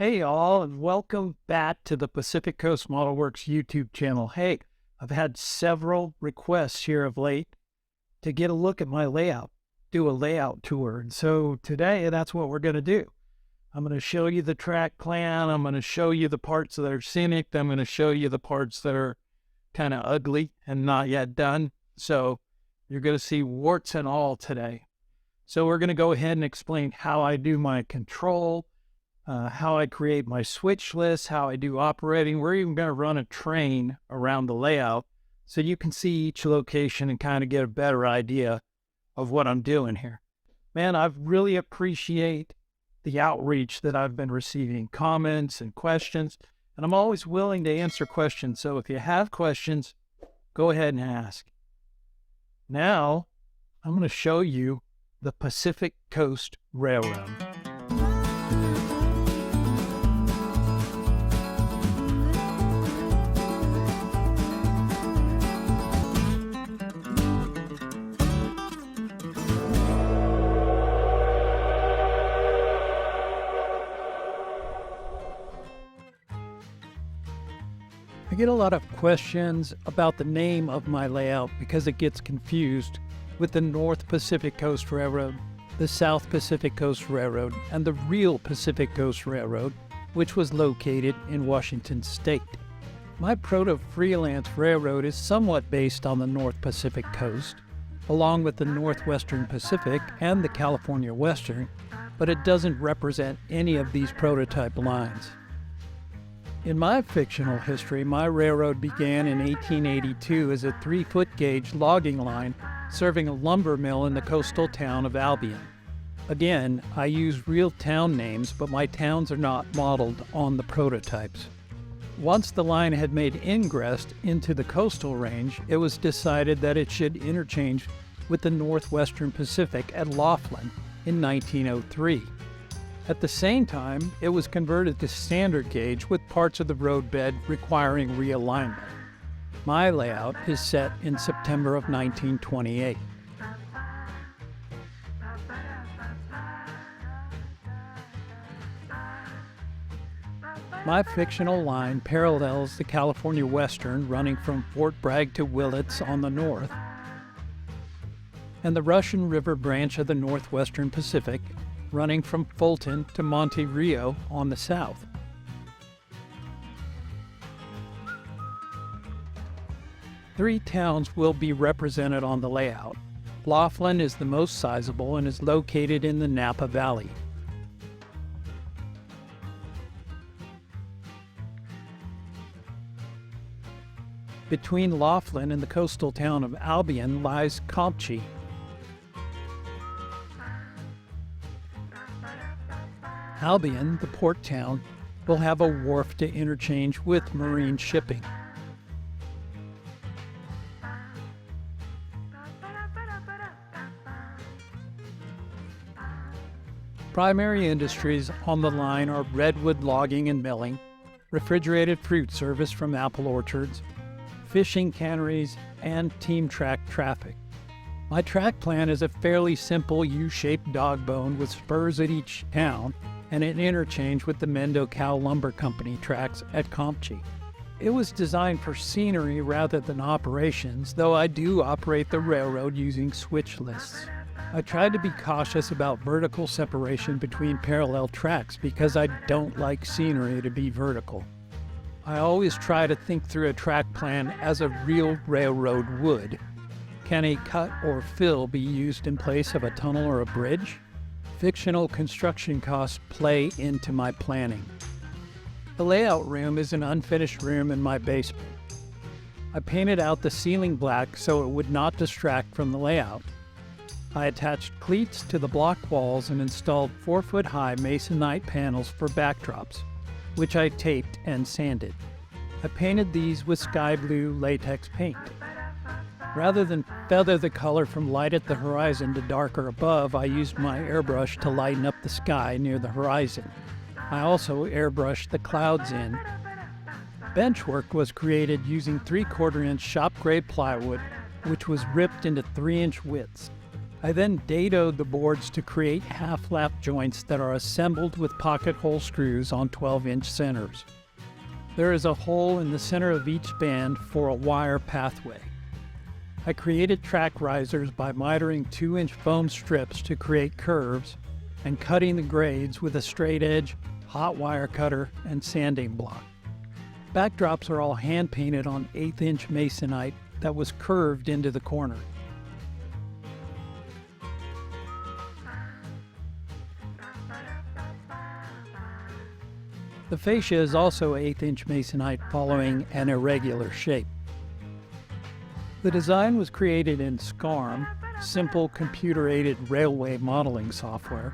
Hey all, and welcome back to the Pacific Coast Model Works YouTube channel. Hey, I've had several requests here of late to get a look at my layout, do a layout tour. And so today, that's what we're going to do. I'm going to show you the track plan. I'm going to show you the parts that are scenic. I'm going to show you the parts that are kind of ugly and not yet done. So you're going to see warts and all today. So we're going to go ahead and explain how I do my control, how I create my switch list, how I do operating. We're even going to run a train around the layout so you can see each location and kind of get a better idea of what I'm doing here. Man, I really appreciate the outreach that I've been receiving, comments and questions, and I'm always willing to answer questions. So if you have questions, go ahead and ask. Now, I'm going to show you the Pacific Coast Railroad. I get a lot of questions about the name of my layout because it gets confused with the North Pacific Coast Railroad, the South Pacific Coast Railroad, and the real Pacific Coast Railroad, which was located in Washington State. My proto-freelance railroad is somewhat based on the North Pacific Coast, along with the Northwestern Pacific and the California Western, but it doesn't represent any of these prototype lines. In my fictional history, my railroad began in 1882 as a 3-foot gauge logging line serving a lumber mill in the coastal town of Albion. Again, I use real town names, but my towns are not modeled on the prototypes. Once the line had made ingress into the coastal range, it was decided that it should interchange with the Northwestern Pacific at Laughlin in 1903. At the same time, it was converted to standard gauge with parts of the roadbed requiring realignment. My layout is set in September of 1928. My fictional line parallels the California Western running from Fort Bragg to Willits on the north, and the Russian River branch of the Northwestern Pacific running from Fulton to Monte Rio on the south. Three towns will be represented on the layout. Laughlin is the most sizable and is located in the Napa Valley. Between Laughlin and the coastal town of Albion lies Campchi. Albion, the port town, will have a wharf to interchange with marine shipping. Primary industries on the line are redwood logging and milling, refrigerated fruit service from apple orchards, fishing canneries, and team track traffic. My track plan is a fairly simple U-shaped dog bone with spurs at each town and an interchange with the Mendo Cow Lumber Company tracks at Campchi. It was designed for scenery rather than operations, though I do operate the railroad using switch lists. I tried to be cautious about vertical separation between parallel tracks because I don't like scenery to be vertical. I always try to think through a track plan as a real railroad would. Can a cut or fill be used in place of a tunnel or a bridge? Fictional construction costs play into my planning. The layout room is an unfinished room in my basement. I painted out the ceiling black so it would not distract from the layout. I attached cleats to the block walls and installed 4-foot-high masonite panels for backdrops, which I taped and sanded. I painted these with sky blue latex paint. Rather than feather the color from light at the horizon to darker above, I used my airbrush to lighten up the sky near the horizon. I also airbrushed the clouds in. Benchwork was created using 3/4-inch shop-grade plywood, which was ripped into 3-inch widths. I then dadoed the boards to create half-lap joints that are assembled with pocket hole screws on 12-inch centers. There is a hole in the center of each band for a wire pathway. I created track risers by mitering 2-inch foam strips to create curves and cutting the grades with a straight edge, hot wire cutter, and sanding block. Backdrops are all hand-painted on 1/8-inch masonite that was curved into the corner. The fascia is also 1/8-inch masonite following an irregular shape. The design was created in SCARM, simple computer-aided railway modeling software,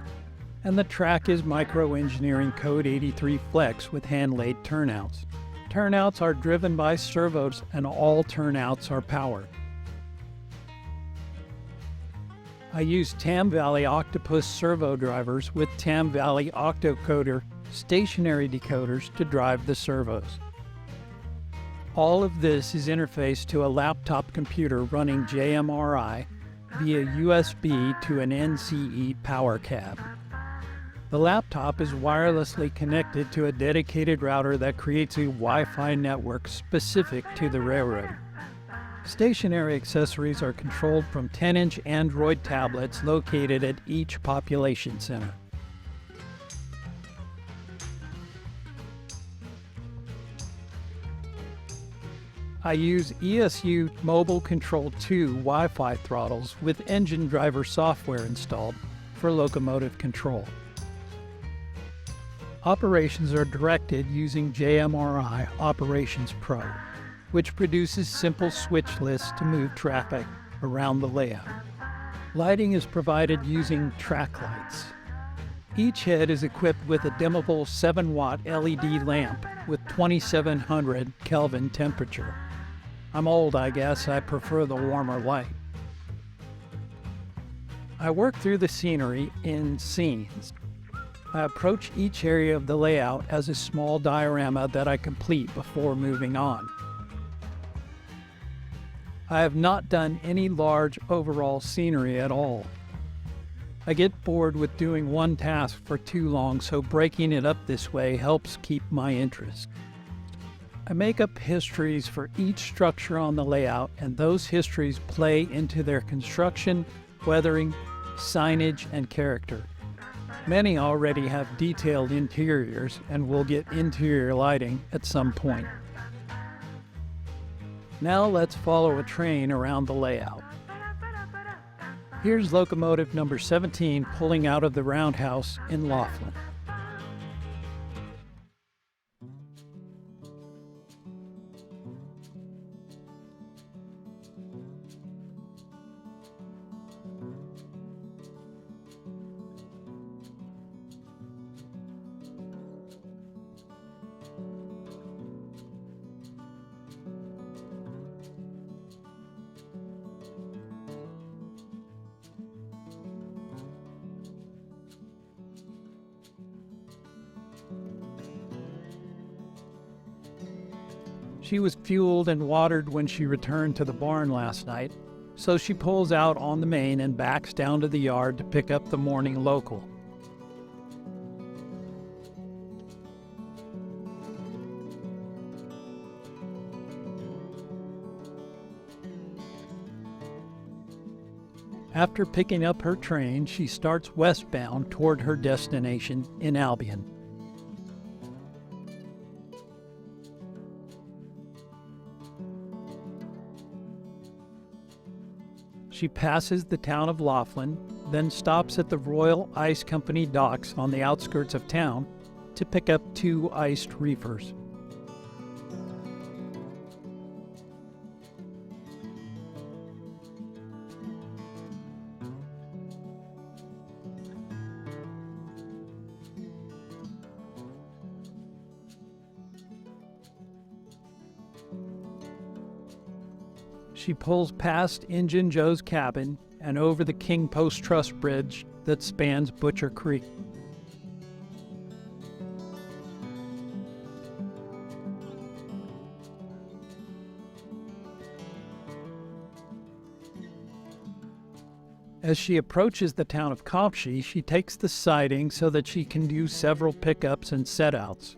and the track is microengineering code 83 Flex with hand-laid turnouts. Turnouts are driven by servos and all turnouts are powered. I use Tam Valley Octopus servo drivers with Tam Valley Octocoder stationary decoders to drive the servos. All of this is interfaced to a laptop computer running JMRI via USB to an NCE power cab. The laptop is wirelessly connected to a dedicated router that creates a Wi-Fi network specific to the railroad. Stationary accessories are controlled from 10-inch Android tablets located at each population center. I use ESU Mobile Control 2 Wi-Fi throttles with engine driver software installed for locomotive control. Operations are directed using JMRI Operations Pro, which produces simple switch lists to move traffic around the layout. Lighting is provided using track lights. Each head is equipped with a dimmable 7-watt LED lamp with 2700 Kelvin temperature. I'm old, I guess. I prefer the warmer light. I work through the scenery in scenes. I approach each area of the layout as a small diorama that I complete before moving on. I have not done any large overall scenery at all. I get bored with doing one task for too long, so breaking it up this way helps keep my interest. I make up histories for each structure on the layout, and those histories play into their construction, weathering, signage, and character. Many already have detailed interiors and will get interior lighting at some point. Now let's follow a train around the layout. Here's locomotive number 17 pulling out of the roundhouse in Laughlin. She was fueled and watered when she returned to the barn last night, so she pulls out on the main and backs down to the yard to pick up the morning local. After picking up her train, she starts westbound toward her destination in Albion. She passes the town of Laughlin, then stops at the Royal Ice Company docks on the outskirts of town to pick up 2 iced reefers. She pulls past Injun Joe's cabin and over the King Post Truss Bridge that spans Butcher Creek. As she approaches the town of Compshe, she takes the siding so that she can do several pickups and setouts.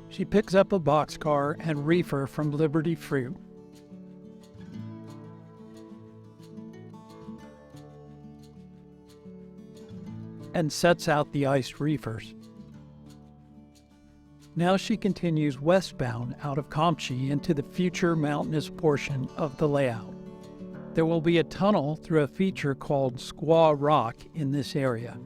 She picks up a boxcar and reefer from Liberty Fruit. And sets out the iced reefers. Now she continues westbound out of Compshe into the future mountainous portion of the layout. There will be a tunnel through a feature called Squaw Rock in this area.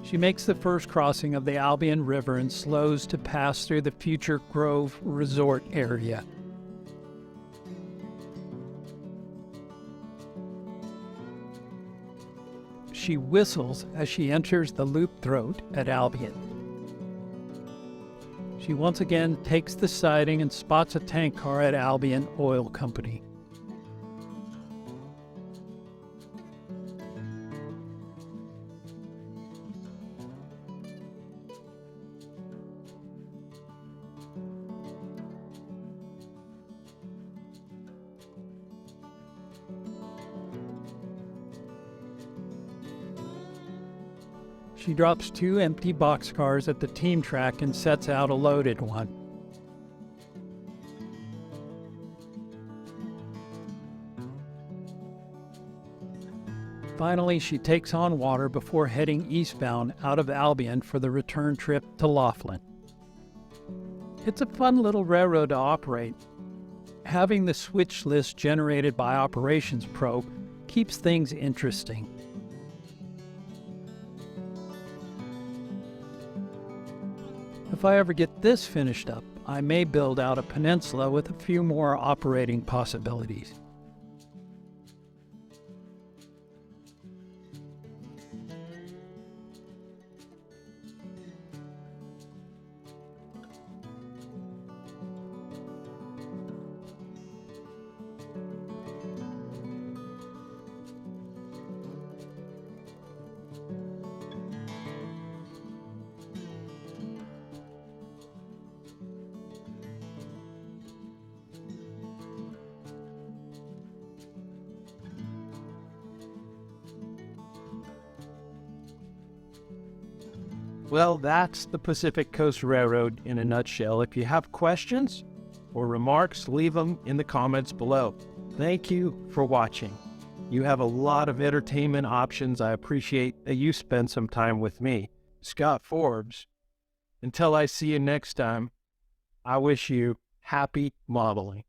She makes the first crossing of the Albion River and slows to pass through the future Grove Resort area. She whistles as she enters the loop throat at Albion. She once again takes the siding and spots a tank car at Albion Oil Company. She drops 2 empty boxcars at the team track and sets out a loaded one. Finally, she takes on water before heading eastbound out of Albion for the return trip to Laughlin. It's a fun little railroad to operate. Having the switch list generated by Operations Pro keeps things interesting. If I ever get this finished up, I may build out a peninsula with a few more operating possibilities. Well, that's the Pacific Coast Railroad in a nutshell. If you have questions or remarks, leave them in the comments below. Thank you for watching. You have a lot of entertainment options. I appreciate that you spend some time with me, Scott Forbes. Until I see you next time, I wish you happy modeling.